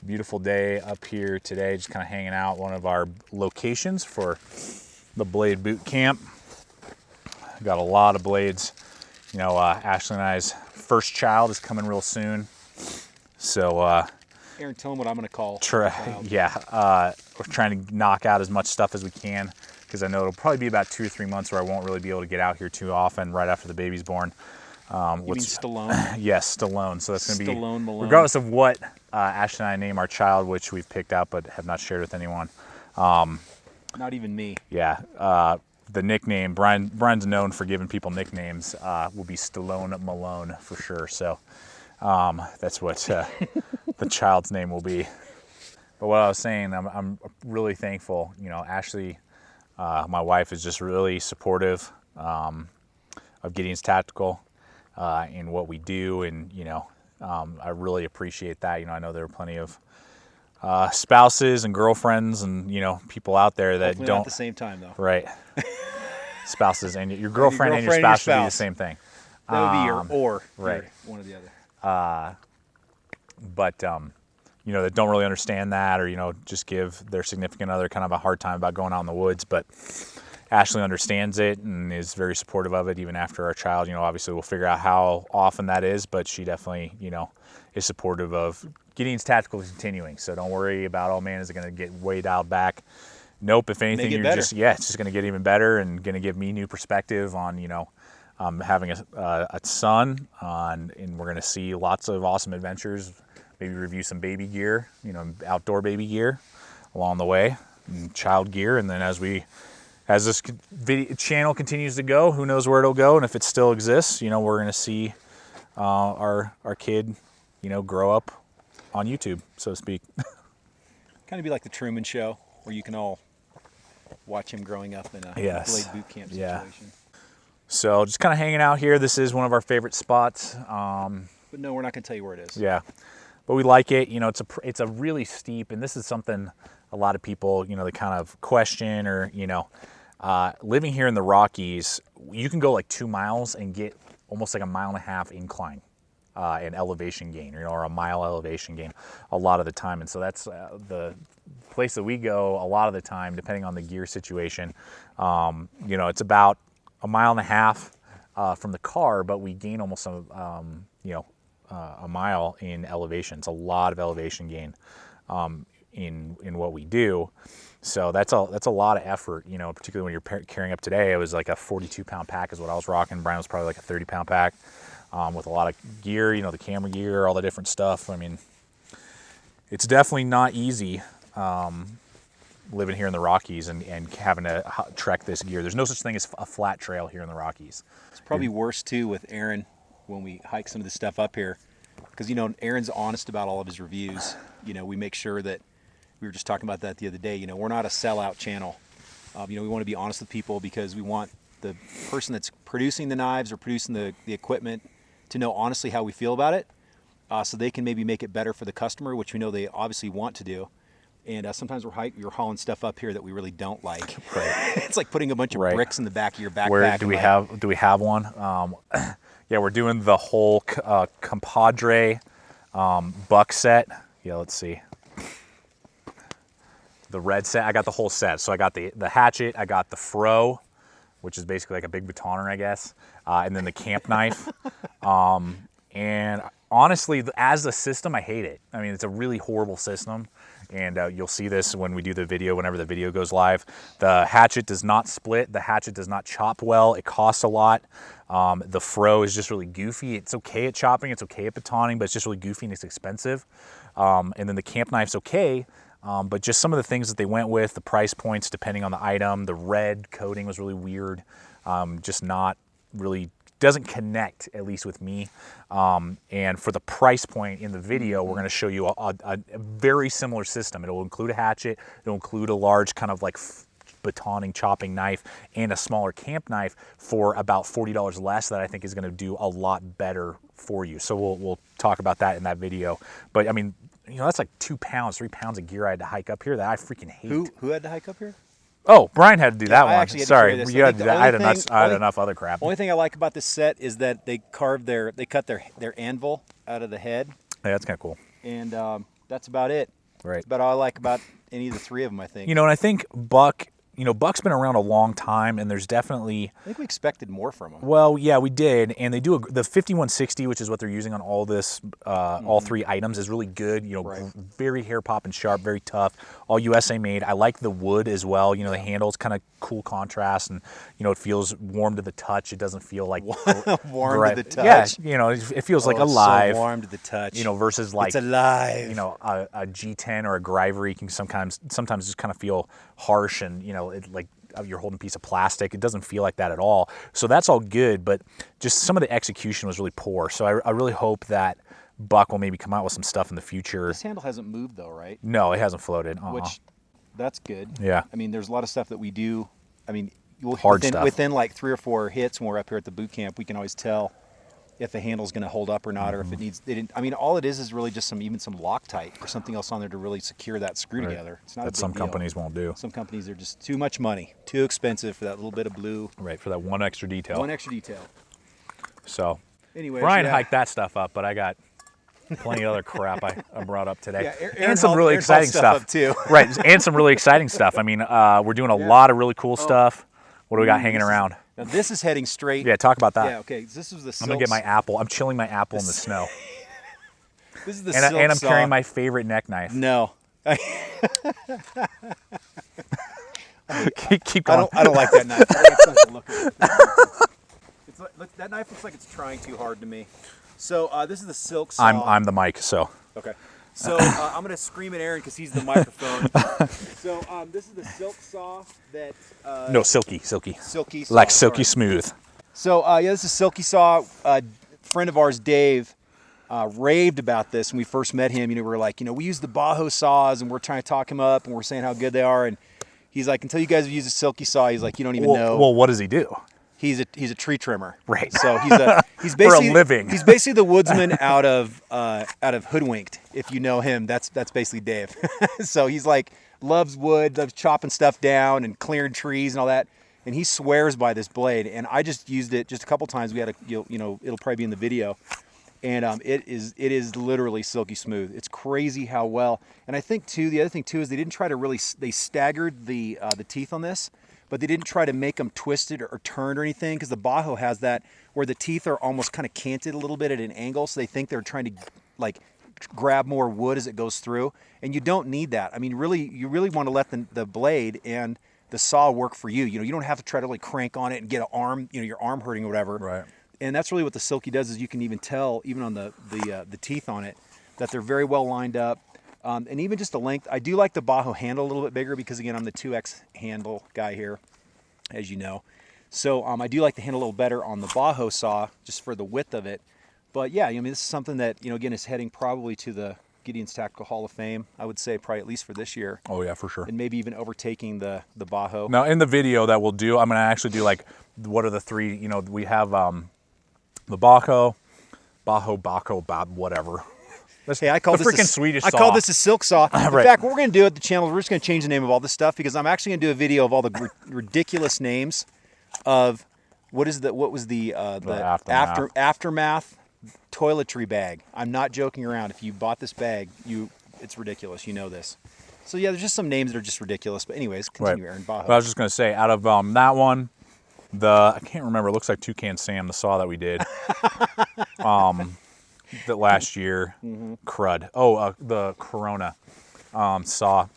beautiful day up here today, just kind of hanging out one of our locations for the blade boot camp. Got a lot of blades. You know, Ashley and I's first child is coming real soon. So, Aaron, tell him what I'm going to call. We're trying to knock out as much stuff as we can, because I know it'll probably be about 2 or 3 months where I won't really be able to get out here too often right after the baby's born. You mean Stallone? Yes, Stallone. So that's going to be, Stallone Malone. regardless of what Ashley and I name our child, which we've picked out but have not shared with anyone. Not even me. Yeah. The nickname, Brian's known for giving people nicknames, will be Stallone Malone for sure. So that's what the child's name will be. But what I was saying, I'm really thankful. You know, Ashley, my wife, is just really supportive of Gideon's Tactical in what we do, and you know, I really appreciate that. You know, I know there are plenty of spouses and girlfriends and, you know, people out there that Hopefully don't not at the same time though. Right. Spouses and your girlfriend and your spouse should be the same thing. That would be your right. One or the other. But you know, that don't really understand that, or you know, just give their significant other kind of a hard time about going out in the woods. But Ashley understands it and is very supportive of it, even after our child. You know, obviously we'll figure out how often that is, but she definitely, you know, is supportive of Gideon's Tactical continuing. So don't worry about, oh man, is it going to get way dialed back? Nope. If anything, you're just, it's just going to get even better and going to give me new perspective on, you know, having a son and we're going to see lots of awesome adventures, maybe review some baby gear, you know, outdoor baby gear along the way, and child gear. And then as this channel continues to go, who knows where it'll go. And if it still exists, you know, we're going to see our kid, you know, grow up on YouTube, so to speak. Kind of be like the Truman Show, where you can all watch him growing up in a blade boot camp situation. Yeah. So just kind of hanging out here. This is one of our favorite spots. But no, we're not going to tell you where it is. Yeah, but we like it. You know, it's a really steep, and this is something a lot of people, you know, they kind of question, or you know, living here in the Rockies, you can go like 2 miles and get almost like a 1.5 mile incline. And elevation gain, you know, or a mile elevation gain a lot of the time. And so that's the place that we go a lot of the time, depending on the gear situation. You know, it's about 1.5 miles from the car, but we gain almost you know, a mile in elevation. It's a lot of elevation gain in what we do. So that's a lot of effort, you know, particularly when you're carrying up today. It was like a 42-pound pack is what I was rocking. Brian was probably like a 30-pound pack. With a lot of gear, you know, the camera gear, all the different stuff. I mean, it's definitely not easy living here in the Rockies and having to trek this gear. There's no such thing as a flat trail here in the Rockies. It's probably worse, too, with Aaron when we hike some of this stuff up here. Because, you know, Aaron's honest about all of his reviews. You know, we make sure that, we were just talking about that the other day, you know, we're not a sellout channel. You know, we want to be honest with people because we want the person that's producing the knives or producing the equipment to know honestly how we feel about it, so they can maybe make it better for the customer, which we know they obviously want to do. And sometimes we're hauling stuff up here that we really don't like. Right. It's like putting a bunch of bricks in the back of your backpack. Where do we have one? Yeah, we're doing the whole compadre buck set. Yeah, let's see. The red set. I got the whole set. So I got the hatchet. I got the fro, which is basically like a big batoner, I guess, and then the camp knife. And honestly, as a system, I hate it. I mean, it's a really horrible system, and you'll see this when we do the video, whenever the video goes live. The hatchet does not split. The hatchet does not chop well. It costs a lot. The fro is just really goofy. It's okay at chopping. It's okay at batoning, but it's just really goofy and it's expensive. And then the camp knife's okay. But just some of the things that they went with, the price points depending on the item, the red coating was really weird, just not really, doesn't connect, at least with me. And for the price point in the video, we're going to show you a very similar system. It'll include a hatchet, it'll include a large kind of like batoning, chopping knife, and a smaller camp knife for about $40 less, that I think is going to do a lot better for you. So we'll talk about that in that video. But I mean, you know, that's like 2 pounds, 3 pounds of gear I had to hike up here that I freaking hate. Who had to hike up here? Oh, Brian had to do that one. Sorry, you had to do that. I had enough other crap. Only thing I like about this set is that they cut their anvil out of the head. Yeah, that's kind of cool. And that's about it. Right. That's about all I like about any of the three of them, I think. You know, and I think Buck, you know, Buck's been around a long time, and there's definitely, I think we expected more from them. well, yeah, we did, and they do the 5160, which is what they're using on all this, all three items, is really good. You know, Right. very hair popping sharp, very tough, all USA made. I like the wood as well. You know, the handle's kind of cool contrast, and you know, it feels warm to the touch. It doesn't feel like Warm to the touch. Yeah, you know, it feels like Oh, it's alive. So warm to the touch. You know, versus like it's alive. you know, a G10 or a Gryvery can sometimes just kind of feel harsh, and you know, it like you're holding a piece of plastic. It doesn't feel like that at all. So that's all good, but just some of the execution was really poor. So I really hope that Buck will maybe come out with some stuff in the future. This handle hasn't moved though, right? No, it hasn't floated. Which, that's good. Yeah. I mean, there's a lot of stuff that we do. I mean, Hard stuff. within like 3 or 4 hits when we're up here at the boot camp, we can always tell if the handle's going to hold up or not, or if it needs. I mean, all it is really just some Loctite or something else on there to really secure that screw together. It's not that a big some deal. companies won't do. Some companies are just too much money, too expensive for that little bit of blue. Right, for that one extra detail. One extra detail. So, Anyways, Brian yeah. hiked that stuff up, but I got plenty of other crap I brought up today. Yeah, Aaron and some hauled- really Aaron hauled exciting stuff stuff. up, too. Right, and some really exciting stuff. I mean, we're doing a lot of really cool stuff. What do we got hanging around? Now this is heading straight. Yeah, talk about that. Yeah. Okay. This is the. I'm gonna get my apple. I'm chilling my apple in the snow, This is the and, silk and I'm saw. carrying my favorite neck knife. No. Keep going. I don't like that knife. I like something to look at it. It's like, look, that knife looks like it's trying too hard to me. So this is the silk saw. I'm the mic, so Okay. So I'm gonna scream at Aaron because he's the microphone. So this is the silk saw that. no silky. Silky saw. Like silky sorry. smooth. So yeah, this is silky saw. Friend of ours, Dave, raved about this when we first met him. You know, we were like, you know, we use the Bajo saws, and we're trying to talk him up, and we're saying how good they are, and he's like, until you guys have used a silky saw, he's like, you don't even know. Well, what does he do? He's a tree trimmer. Right. So he's basically living. He's basically the woodsman out of Hoodwinked. If you know him, that's basically Dave. So he's like loves wood, loves chopping stuff down and clearing trees and all that. And he swears by this blade. And I just used it just a couple times. We had you know it'll probably be in the video. And it is literally silky smooth. It's crazy how well. And I think too, the other thing too is they didn't try to really, they staggered the teeth on this, but they didn't try to make them twisted or turned or anything, because the Bajo has that where the teeth are almost kind of canted a little bit at an angle, so they think they're trying to like grab more wood as it goes through, and you don't need that. I mean, really, you really want to let the blade and the saw work for you. You know, you don't have to try to like crank on it and get an arm, you know, your arm hurting or whatever. Right. And that's really what the Silky does, is you can even tell, even on the teeth on it, that they're very well lined up. And even just the length, I do like the Bajo handle a little bit bigger because, again, I'm the 2X handle guy here, as you know. So I do like the handle a little better on the Bajo saw, just for the width of it. But yeah, I mean, this is something that, you know, again, is heading probably to the Gideon's Tactical Hall of Fame, I would say, probably at least for this year. Oh yeah, for sure. And maybe even overtaking the Bajo. Now in the video that we'll do, I'm gonna actually do like, what are the three? You know, we have the Bajo, whatever. Hey, I call the this freaking Swedish I saw. call this a silk saw. In Right. fact, what we're going to do at the channel is we're just going to change the name of all this stuff, because I'm actually going to do a video of all the ridiculous names of what was the aftermath toiletry bag. I'm not joking around. If you bought this bag, it's ridiculous. You know this. So yeah, there's just some names that are just ridiculous. But anyways, continue, Aaron. Bajo. But I was just gonna say, out of that one, I can't remember. It looks like Toucan Sam, the saw that we did. That last year, crud. Oh, the Corona saw,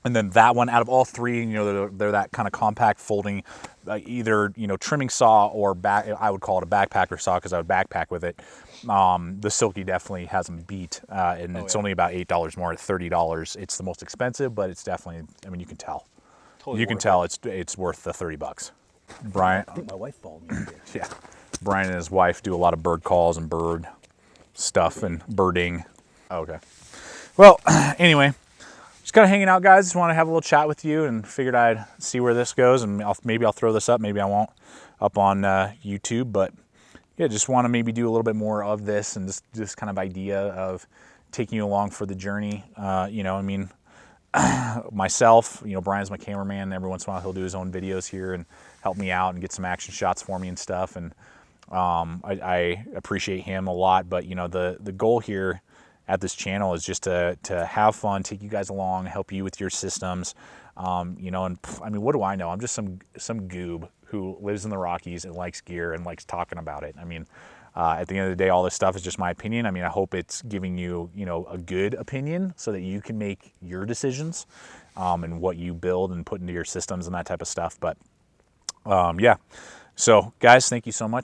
and then that one. Out of all three, you know, they're that kind of compact folding, either, you know, trimming saw or I would call it a backpacker saw, because I would backpack with it. The Silky definitely has them beat, and it's only about $8 more at $30. It's the most expensive, but it's definitely. I mean, you can tell. Totally You can worth tell it's worth the $30. Brian, I think my wife followed me. yeah, Brian and his wife do a lot of bird calls and bird stuff and birding. Oh, okay. Well, anyway, just kind of hanging out, guys. Just want to have a little chat with you, and figured I'd see where this goes, and maybe I'll throw this up, maybe I won't, up on YouTube. But yeah, just want to maybe do a little bit more of this, and just kind of idea of taking you along for the journey. You know, I mean, myself, you know, Brian's my cameraman. Every once in a while, he'll do his own videos here and help me out and get some action shots for me and stuff. And I appreciate him a lot, but you know, the goal here at this channel is just to have fun, take you guys along, help you with your systems. You know, and I mean, what do I know? I'm just some goob who lives in the Rockies and likes gear and likes talking about it. I mean, at the end of the day, all this stuff is just my opinion. I mean, I hope it's giving you, you know, a good opinion so that you can make your decisions and what you build and put into your systems and that type of stuff. But yeah, so guys, thank you so much.